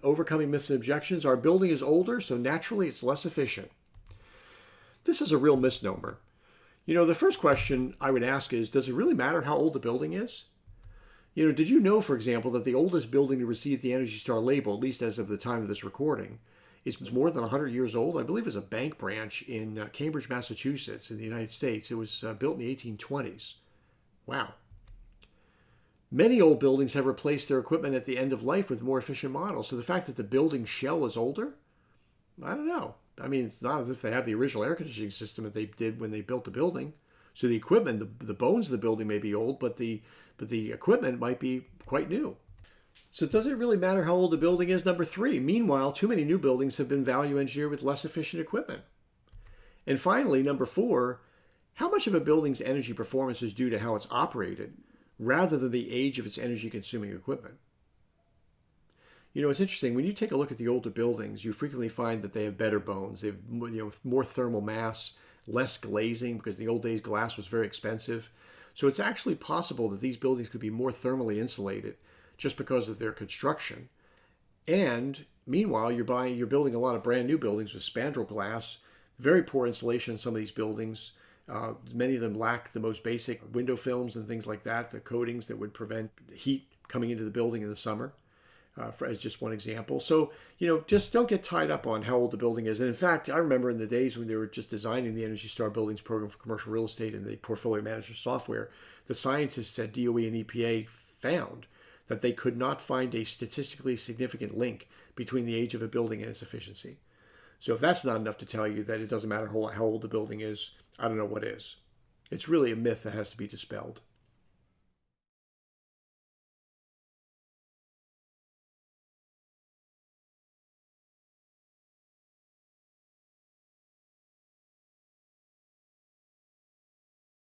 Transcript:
overcoming myths and objections. Our building is older, so naturally it's less efficient. This is a real misnomer. The first question I would ask is, does it really matter how old the building is? Did you know, for example, that the oldest building to receive the Energy Star label, at least as of the time of this recording, is more than 100 years old? I believe it's a bank branch in Cambridge, Massachusetts, in the United States. It was built in the 1820s. Wow. Many old buildings have replaced their equipment at the end of life with more efficient models. So the fact that the building shell is older, I don't know. I mean, it's not as if they have the original air conditioning system that they did when they built the building. So the equipment, the bones of the building may be old, but the equipment might be quite new. So does it really matter how old the building is? Number 3, meanwhile, too many new buildings have been value engineered with less efficient equipment. And finally, number 4, how much of a building's energy performance is due to how it's operated rather than the age of its energy-consuming equipment? It's interesting. When you take a look at the older buildings, you frequently find that they have better bones. They have more thermal mass, less glazing, because in the old days glass was very expensive. So it's actually possible that these buildings could be more thermally insulated just because of their construction. And meanwhile, you're building a lot of brand new buildings with spandrel glass, very poor insulation in some of these buildings. Many of them lack the most basic window films and things like that, the coatings that would prevent heat coming into the building in the summer. As just one example. So, just don't get tied up on how old the building is. And in fact, I remember in the days when they were just designing the Energy Star Buildings program for commercial real estate and the portfolio manager software, the scientists at DOE and EPA found that they could not find a statistically significant link between the age of a building and its efficiency. So if that's not enough to tell you that it doesn't matter how old the building is, I don't know what is. It's really a myth that has to be dispelled.